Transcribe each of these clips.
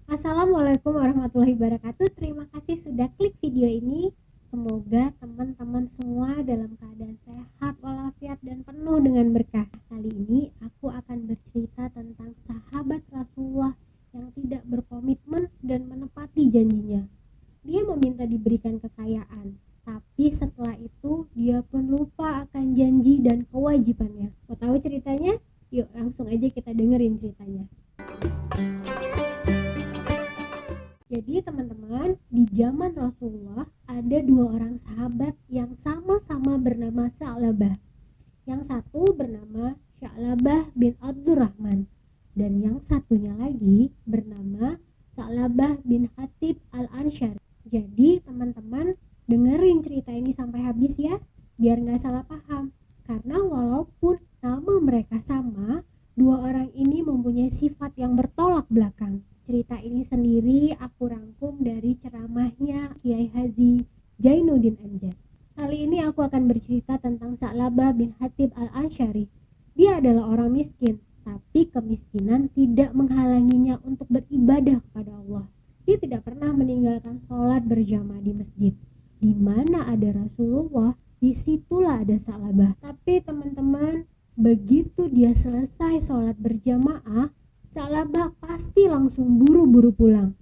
Assalamualaikum warahmatullahi wabarakatuh. Terima kasih sudah klik video ini. Semoga teman-teman semua dalam keadaan sehat walafiat dan penuh dengan berkah. Kali ini aku akan bercerita tentang sahabat Rasulullah yang tidak berkomitmen dan menepati janjinya. Dia meminta diberikan kekayaan, tapi setelah itu dia pun lupa akan janji dan kewajibannya. Mau tahu ceritanya? Yuk langsung aja kita dengerin ceritanya. Jadi teman-teman, di zaman Rasulullah ada dua orang sahabat yang sama-sama bernama Sa'labah. Yang satu bernama Sa'labah bin Abdurrahman dan yang satunya lagi bernama Sa'labah bin Hatib al-Ansyari. Jadi teman-teman dengerin cerita ini sampai habis ya, biar gak salah paham. Karena walaupun nama mereka sama, dua orang ini mempunyai sifat yang bertolak belakang. Cerita ini sendiri aku rangkum dari ceramahnya Kiai Haji Zainuddin Amjad. Kali ini aku akan bercerita tentang Sa'labah bin Hatib al-Ansyari. Dia adalah orang miskin, tapi kemiskinan tidak menghalanginya untuk beribadah kepada Allah. Dia tidak pernah meninggalkan sholat berjamaah di masjid. Di mana ada Rasulullah, disitulah ada Sa'labah. Tapi teman-teman, begitu dia selesai sholat berjamaah, Sa'labah pasti langsung buru-buru pulang.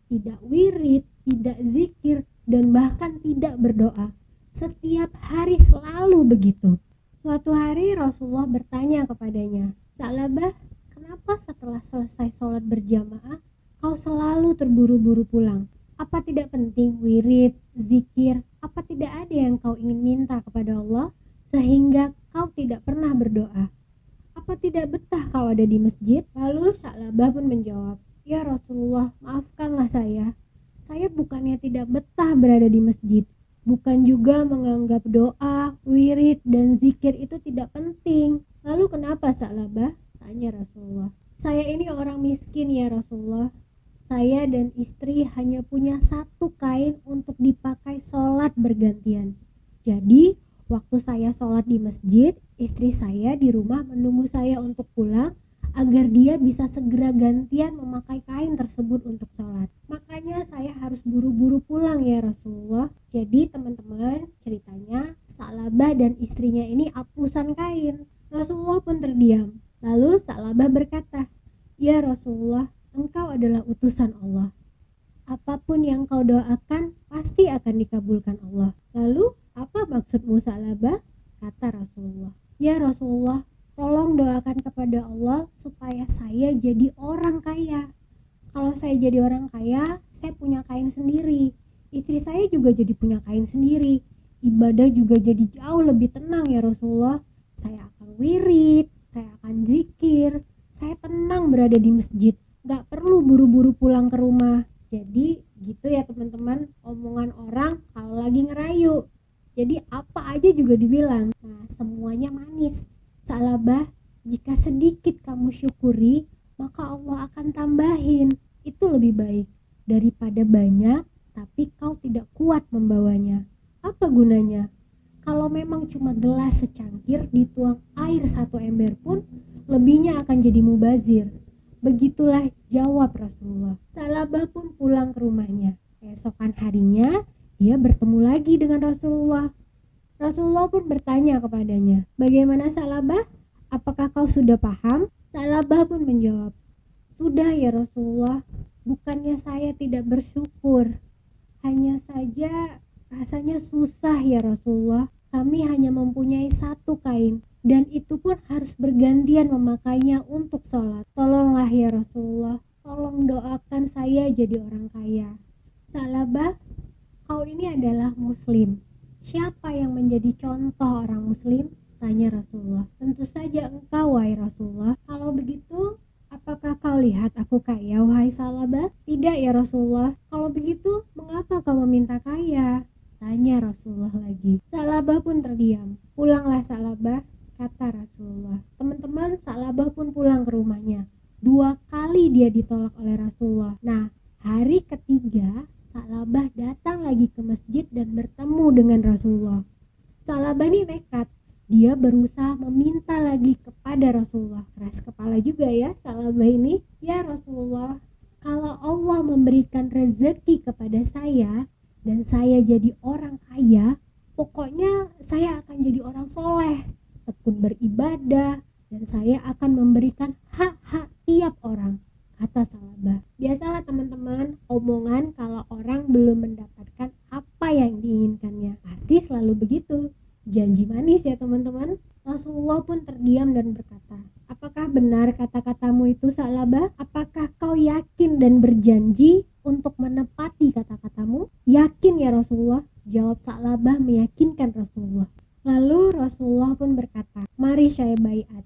Tidak wirid, tidak zikir, dan bahkan tidak berdoa. Setiap hari selalu begitu. Suatu hari Rasulullah bertanya kepadanya, "Sa'labah, kenapa setelah selesai sholat berjamaah, kau selalu terburu-buru pulang? Apa tidak penting wirid, zikir? Apa tidak ada yang kau ingin minta kepada Allah, sehingga kau tidak pernah berdoa? Apa tidak betah kau ada di masjid?" Lalu Sa'labah pun menjawab, "Ya Rasulullah, maafkanlah saya. Saya bukannya tidak betah berada di masjid. Bukan juga menganggap doa, wirid, dan zikir itu tidak penting." "Lalu kenapa Sa'labah?" tanya Rasulullah. "Saya ini orang miskin ya Rasulullah. Saya dan istri hanya punya satu kain untuk dipakai sholat bergantian. Jadi waktu saya sholat di masjid, istri saya di rumah menunggu saya untuk pulang agar dia bisa segera gantian memakai kain tersebut untuk sholat. Makanya saya harus buru-buru pulang ya Rasulullah." Jadi teman-teman, ceritanya Sa'labah dan istrinya ini apusan kain. Rasulullah pun terdiam. Lalu Sa'labah berkata, "Ya Rasulullah, engkau adalah utusan Allah. Apapun yang kau doakan pasti akan dikabulkan Allah." "Lalu apa maksudmu Sa'labah?" kata Rasulullah. "Ya Rasulullah, tolong doakan kepada Allah supaya saya jadi orang kaya. Kalau saya jadi orang kaya, saya punya kain sendiri. Istri saya juga jadi punya kain sendiri. Ibadah juga jadi jauh lebih tenang ya Rasulullah. Saya akan wirid, saya akan zikir, saya tenang berada di masjid. Gak perlu buru-buru pulang ke rumah." Jadi gitu ya teman-teman, omongan orang kalau lagi ngerayu. Jadi apa aja juga dibilang. Nah, semuanya manis. Sa'labah, jika sedikit kamu syukuri, maka Allah akan tambahin. Itu lebih baik daripada banyak tapi kau tidak kuat membawanya. Apa gunanya? Kalau memang cuma gelas secangkir dituang air 1 ember pun, lebihnya akan jadi mubazir. Begitulah jawab Rasulullah. Sa'labah pun pulang ke rumahnya. Keesokan harinya dia bertemu lagi dengan Rasulullah. Rasulullah pun bertanya kepadanya, "Bagaimana Sa'labah? Apakah kau sudah paham?" Sa'labah pun menjawab, "Sudah ya Rasulullah, bukannya saya tidak bersyukur. Hanya saja rasanya susah ya Rasulullah. Kami hanya mempunyai satu kain dan itu pun harus bergantian memakainya untuk sholat. Tolonglah ya Rasulullah, tolong doakan saya jadi orang kaya." "Sa'labah, kau ini adalah muslim. Siapa yang menjadi contoh orang muslim?" tanya Rasulullah. "Tentu saja engkau wahai Rasulullah." "Kalau begitu, apakah kau lihat aku kaya wahai Sa'labah?" "Tidak ya Rasulullah." "Kalau begitu, mengapa kau meminta kaya?" tanya Rasulullah lagi. Sa'labah pun terdiam. "Pulanglah Sa'labah," kata Rasulullah. Teman-teman, Sa'labah pun pulang ke rumahnya. 2 kali dia ditolak oleh Rasulullah. Nah, hari ketiga Sa'labah datang lagi ke masjid dan bertemu dengan Rasulullah. Sa'labah ini nekat. Dia berusaha meminta lagi kepada Rasulullah. Keras kepala juga ya Sa'labah ini. "Ya Rasulullah, kalau Allah memberikan rezeki kepada saya dan saya jadi orang kaya, pokoknya saya akan jadi orang soleh, tekun beribadah, dan saya akan memberikan hak-hak tiap orang, kata Salabah. Biasalah teman-teman, omongan kalau orang belum mendapatkan apa yang diinginkannya. Pasti selalu begitu. Janji manis ya teman-teman. Rasulullah pun terdiam dan berkata, apakah benar kata-katamu itu Salabah? Apakah kau yakin dan berjanji untuk menepati kata-katamu? Yakin ya Rasulullah, jawab Salabah meyakinkan Rasulullah. Lalu Rasulullah pun berkata, mari saya baiat.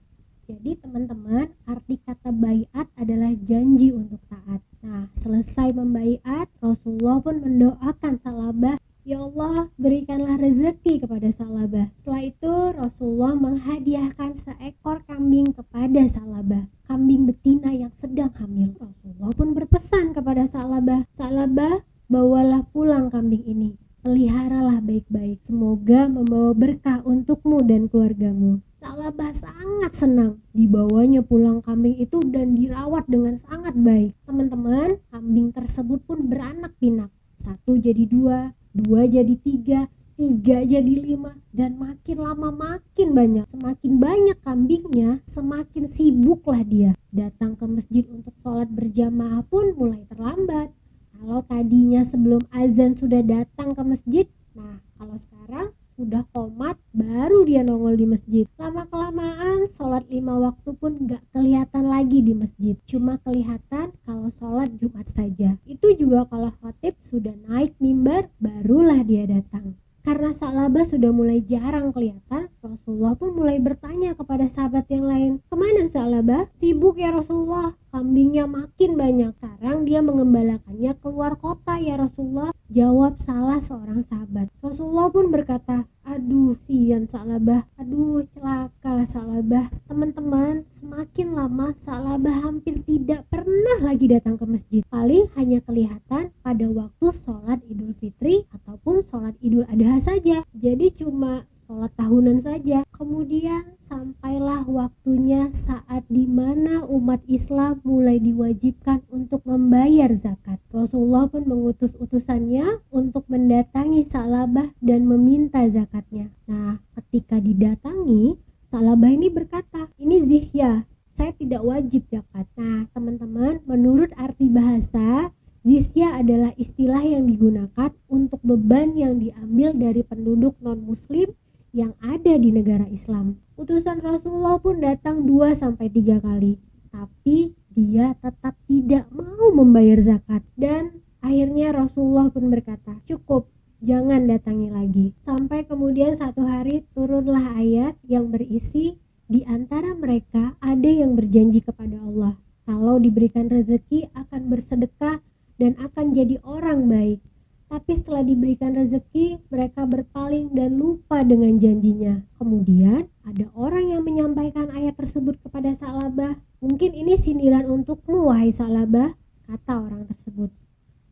Jadi teman-teman, arti kata baiat adalah janji untuk taat. Nah, selesai membaiat, Rasulullah pun mendoakan Salabah, ya Allah, berikanlah rezeki kepada Salabah. Setelah itu Rasulullah menghadiahkan seekor kambing kepada Salabah, kambing betina yang sedang hamil. Rasulullah pun berpesan kepada Salabah, Salabah, bawalah pulang kambing ini, peliharalah baik-baik, semoga membawa berkah untukmu dan keluargamu. Salabah sangat senang dibawanya pulang kambing itu dan dirawat dengan sangat baik. Teman-teman, kambing tersebut pun beranak pinak. 1 jadi 2, 2 jadi 3, 3 jadi 5, dan makin lama makin banyak. Semakin banyak kambingnya, semakin sibuklah dia. Datang ke masjid untuk sholat berjamaah pun mulai terlambat. Kalau tadinya sebelum azan sudah datang ke masjid, nah kalau sekarang sudah qomat baru dia nongol di masjid. Lama-kelamaan sholat 5 waktu pun gak kelihatan lagi di masjid, cuma kelihatan kalau sholat Jumat saja. Itu juga kalau khatib sudah naik mimbar barulah dia datang. Karena Salabah sudah mulai jarang kelihatan, Rasulullah pun mulai bertanya kepada sahabat yang lain, kemana Salabah? Sibuk ya Rasulullah, kambingnya makin banyak. Sekarang dia mengembalakannya keluar kota ya Rasulullah, jawab salah seorang sahabat. Rasulullah pun berkata, aduh sian Salabah, aduh celakalah Salabah. Teman-teman, semakin lama Salabah hampir tidak pernah lagi datang ke masjid. Paling hanya kelihatan pada waktu sholat Idul Fitri ataupun sholat Idul Adha saja. Jadi cuma sholat tahunan saja. Kemudian sampailah waktunya saat dimana umat Islam mulai diwajibkan untuk membayar zakat. Rasulullah pun mengutus utusannya untuk mendatangi Salabah dan meminta zakatnya. Nah, ketika didatangi, Salabah ini berkata, ini zihya, saya tidak wajib zakat. Nah, teman-teman, menurut arti bahasa, zihya adalah istilah yang digunakan untuk beban yang diambil dari penduduk non-muslim yang ada di negara Islam. Utusan Rasulullah pun datang 2-3 kali, tapi dia tetap tidak mau membayar zakat. Dan akhirnya Rasulullah pun berkata, cukup, jangan datangi lagi. Sampai kemudian satu hari turunlah ayat yang berisi, di antara mereka ada yang berjanji kepada Allah, kalau diberikan rezeki akan bersedekah dan akan jadi orang baik. Tapi setelah diberikan rezeki, mereka berpaling dan lupa dengan janjinya. Kemudian ada orang yang menyampaikan ayat tersebut kepada Salabah. Mungkin ini sindiran untukmu wahai Salabah, kata orang tersebut.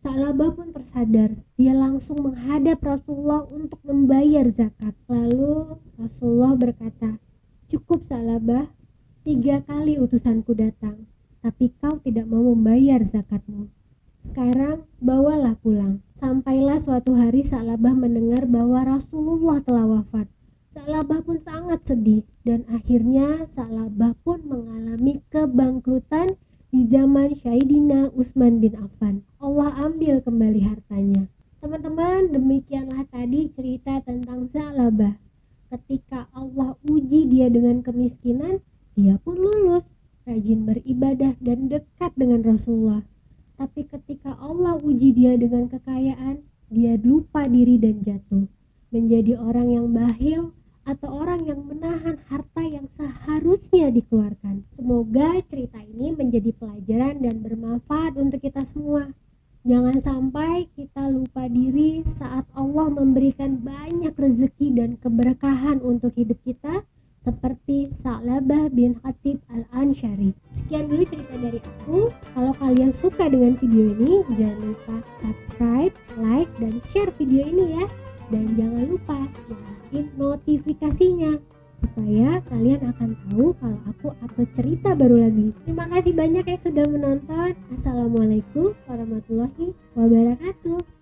Salabah pun tersadar. Dia langsung menghadap Rasulullah untuk membayar zakat. Lalu Rasulullah berkata, cukup Salabah, 3 kali utusanku datang, tapi kau tidak mau membayar zakatmu. Sekarang bawalah pulang. Sampailah suatu hari Salabah mendengar bahwa Rasulullah telah wafat. Salabah pun sangat sedih dan akhirnya Salabah pun mengalami kebangkrutan di zaman Sayyidina Utsman bin Affan. Allah ambil kembali hartanya. Teman-teman, demikianlah tadi cerita tentang Salabah. Ketika Allah uji dia dengan kemiskinan, dia pun lulus, rajin beribadah dan dekat dengan Rasulullah. Tapi ketika Allah uji dia dengan kekayaan, dia lupa diri dan jatuh, menjadi orang yang bakhil atau orang yang menahan harta yang seharusnya dikeluarkan. Semoga cerita ini menjadi pelajaran dan bermanfaat untuk kita semua. Jangan sampai kita lupa diri saat Allah memberikan banyak rezeki dan keberkahan untuk hidup kita, seperti Salabah bin Khatib al-Ansyari. Sekian dulu cerita dari aku. Kalau kalian suka dengan video ini, jangan lupa subscribe, like, dan share video ini ya. Dan jangan lupa nyalain notifikasinya supaya kalian akan tahu kalau aku upload cerita baru lagi. Terima kasih banyak yang sudah menonton. Assalamualaikum warahmatullahi wabarakatuh.